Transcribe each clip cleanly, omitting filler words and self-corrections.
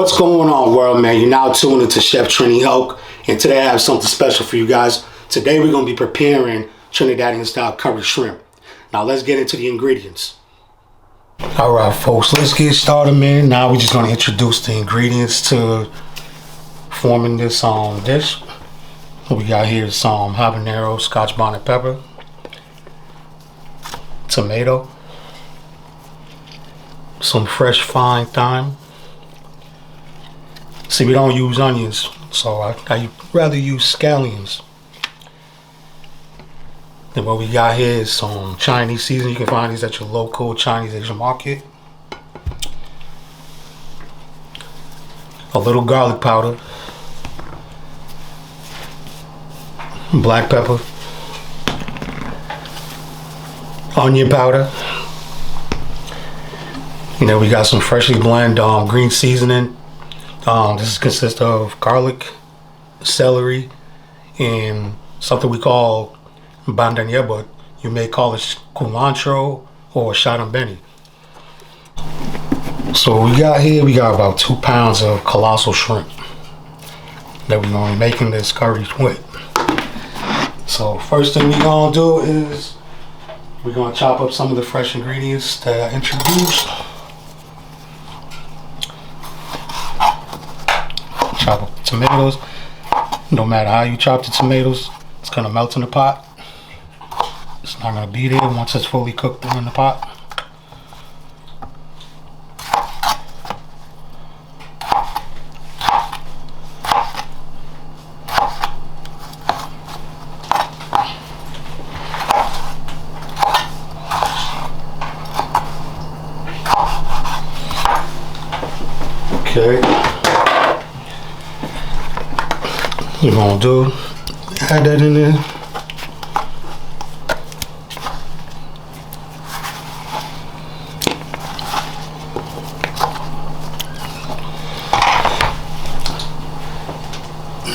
What's going on, world, man? You're now tuned into Chef Trini Hulk, and today I have something special for you guys. Today we're going to be preparing Trinidadian style curry shrimp. Now let's get into the ingredients. Alright folks, let's get started, man. Now we're just going to introduce the ingredients to forming this dish. What we got here is some habanero, scotch bonnet pepper, tomato, some fresh fine thyme. See, we don't use onions, so I rather use scallions. Then what we got here is some Chinese seasoning. You can find these at your local Chinese Asian market. A little garlic powder, black pepper, onion powder. You know, we got some freshly blended green seasoning. This consists of garlic, celery, and something we call bandanya, but you may call it culantro or shadambeni. So we got about 2 pounds of colossal shrimp that we're going to be making this curry with. So first thing we're going to do is we're going to chop up some of the fresh ingredients that I introduced. Chop up the tomatoes. No matter how you chop the tomatoes, it's gonna melt in the pot. It's not gonna be there once it's fully cooked in the pot. Okay. We're gonna add that in there.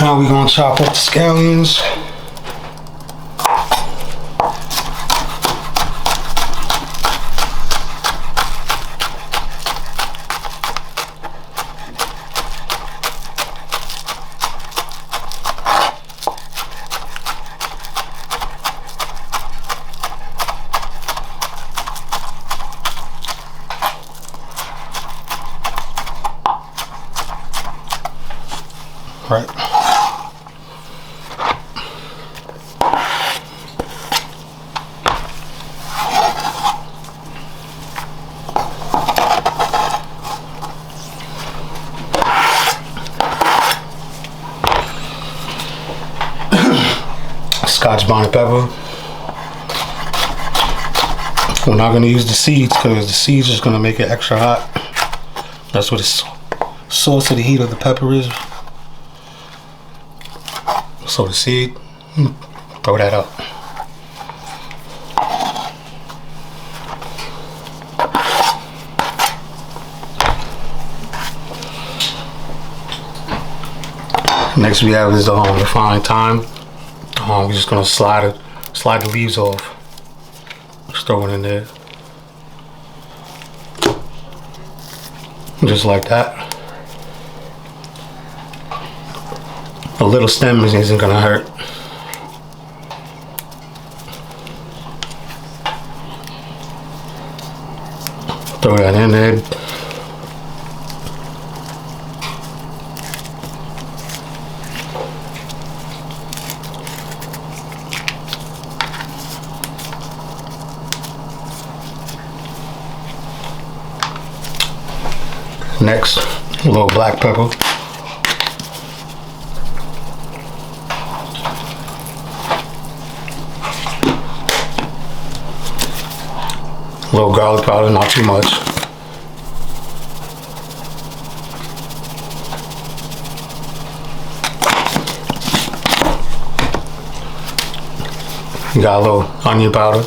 Now we're gonna chop up the scallions. Right. Scotch bonnet pepper. We're not going to use the seeds because the seeds is going to make it extra hot. That's what the source of the heat of the pepper is. So the seed, throw that up. Next we have is the refined thyme. We're just gonna slide the leaves off. Just throw it in there, just like that. A little stem isn't gonna hurt. Throw that in there. Next, a little black pepper. A little garlic powder, not too much. You got a little onion powder.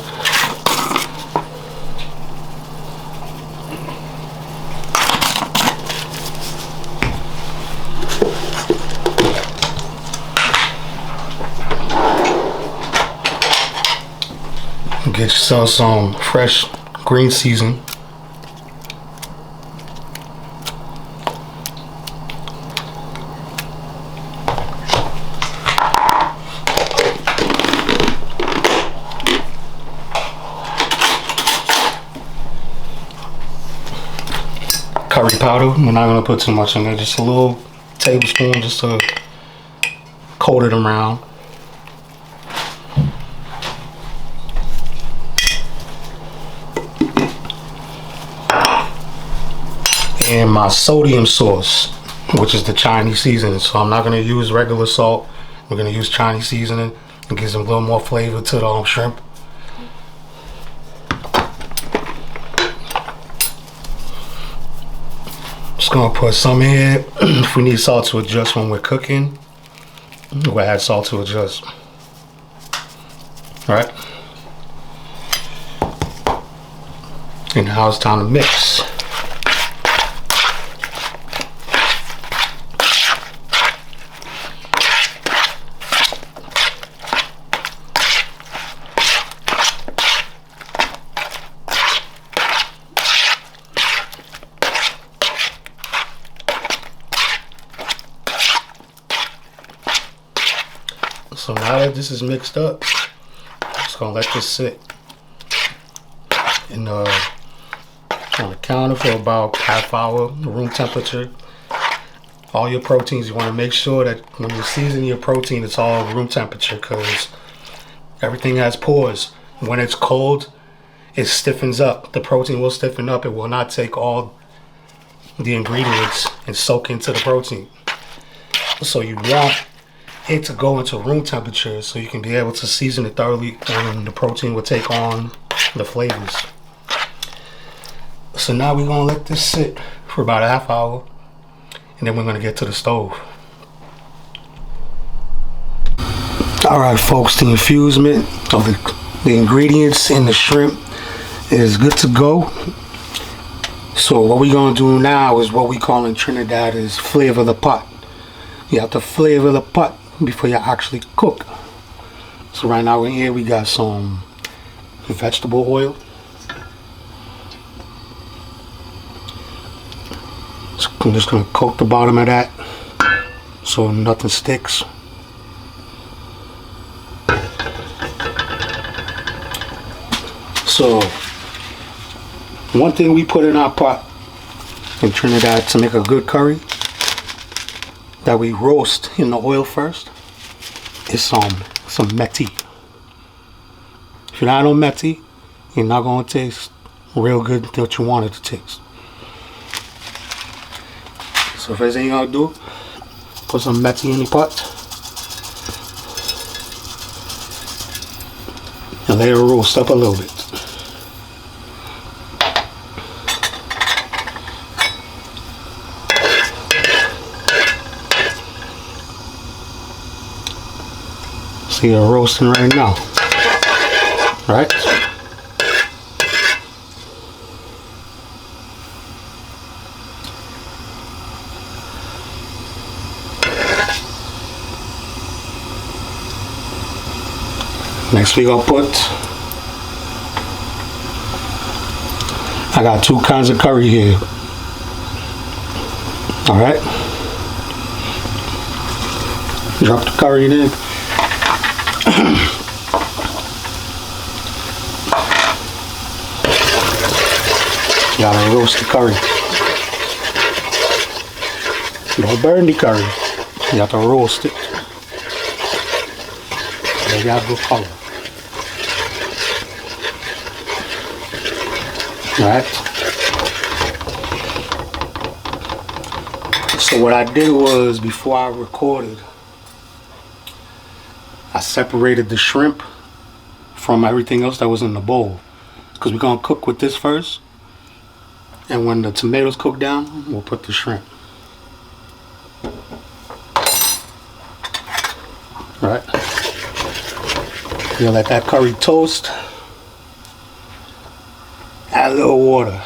Get yourself some fresh green seasoning. curry powder. We're not gonna put too much in there, just a little tablespoon just to coat it around. And my sodium sauce, which is the Chinese seasoning. So I'm not gonna use regular salt. We're gonna use Chinese seasoning. It gives them a little more flavor to the shrimp. Just gonna put some in here. If we need salt to adjust when we're cooking, we'll add salt to adjust. All right. And now it's time to mix. So now that this is mixed up, I'm just gonna let this sit on the counter for about half hour, room temperature. All your proteins, you want to make sure that when you season your protein, it's all room temperature, because everything has pores. When it's cold, it stiffens up. The protein will stiffen up. It will not take all the ingredients and soak into the protein. So you want it to go into room temperature so you can be able to season it thoroughly and the protein will take on the flavors. So now we're gonna let this sit for about a half hour and then we're gonna get to the stove. All right, folks, the infusement of the ingredients in the shrimp is good to go. So what we're gonna do now is what we call in Trinidad is flavor the pot. You have to flavor the pot before you actually cook. So right now in here we got some vegetable oil. So I'm just gonna coat the bottom of that so nothing sticks. So one thing we put in our pot in Trinidad to make a good curry that we roast in the oil first is some meti. If you're not on meti, you're not gonna taste real good what you want it to taste. So first thing you're gonna do, put some meti in the pot and let it roast up a little bit. See it roasting right now, right? Next we gonna put, I got two kinds of curry here. All right, drop the curry in. You gotta roast the curry. Don't burn the curry. You have to roast it. So you have good color. Alright. So what I did was, before I recorded, I separated the shrimp from everything else that was in the bowl, because we're gonna cook with this first, and when the tomatoes cook down, we'll put the shrimp. Right? You'll let that curry toast. Add a little water.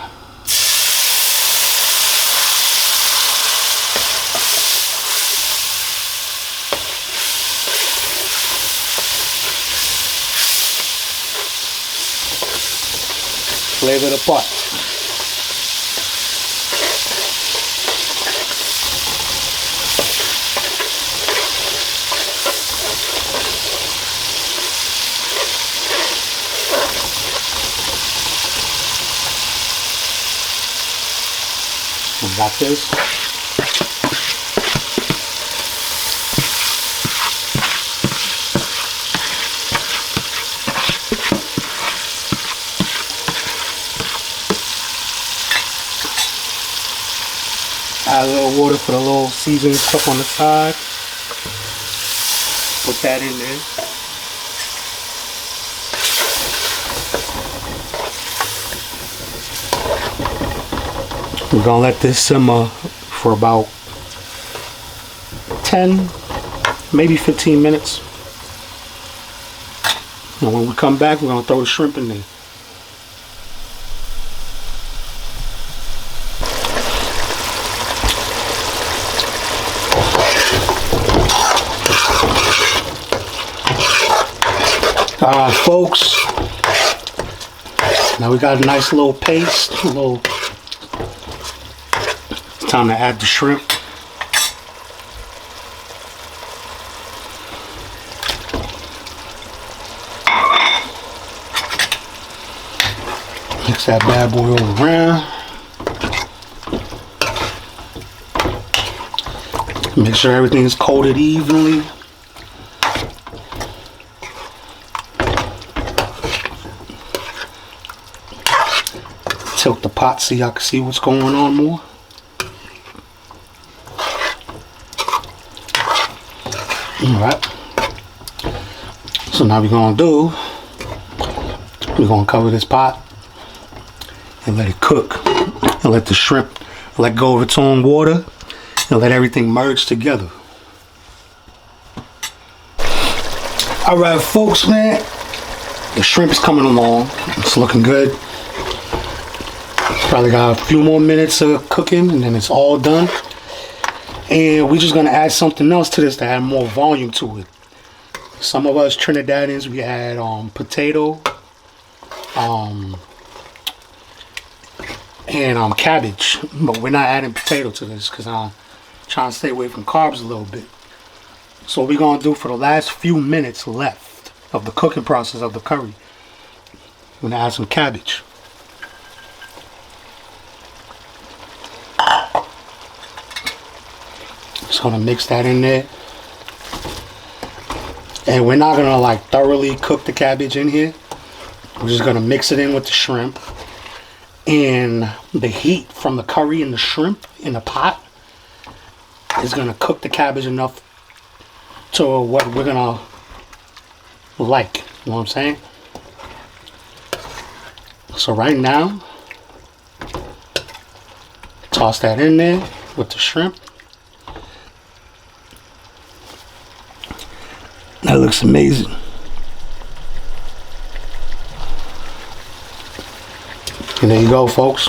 Flavor the pot. Got this. Add a little water for the little seasoning stuff on the side. Put that in there. We're gonna let this simmer for about 10, maybe 15 minutes. And when we come back, we're gonna throw the shrimp in there. Alright folks, now we got a nice little paste, it's time to add the shrimp. Mix that bad boy all around. Make sure everything is coated evenly. Tilt the pot so y'all can see what's going on more. Alright. So now we're gonna cover this pot and let it cook. And let the shrimp let go of its own water and let everything merge together. Alright folks, man. The shrimp is coming along. It's looking good. Probably got a few more minutes of cooking and then it's all done. And we're just gonna add something else to this to add more volume to it. Some of us Trinidadians, we add potato and cabbage, but we're not adding potato to this because I'm trying to stay away from carbs a little bit. So what we're gonna do for the last few minutes left of the cooking process of the curry, we're gonna add some cabbage. Just gonna mix that in there. And we're not gonna like thoroughly cook the cabbage in here. We're just gonna mix it in with the shrimp. And the heat from the curry and the shrimp in the pot is gonna cook the cabbage enough to what we're gonna like. You know what I'm saying? So right now, toss that in there with the shrimp. That looks amazing. And there you go, folks.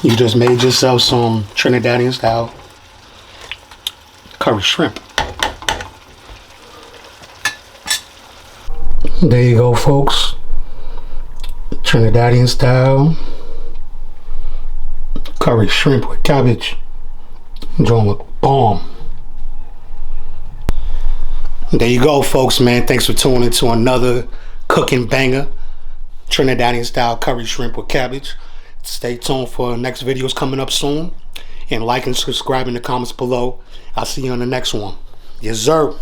You just made yourself some Trinidadian style curry shrimp. There you go, folks. Trinidadian style curry shrimp with cabbage. Joint look bomb. There you go, folks, man. Thanks for tuning in to another cooking banger. Trinidadian style curry shrimp with cabbage. Stay tuned for next videos coming up soon. And like and subscribe in the comments below. I'll see you on the next one. Yes, sir.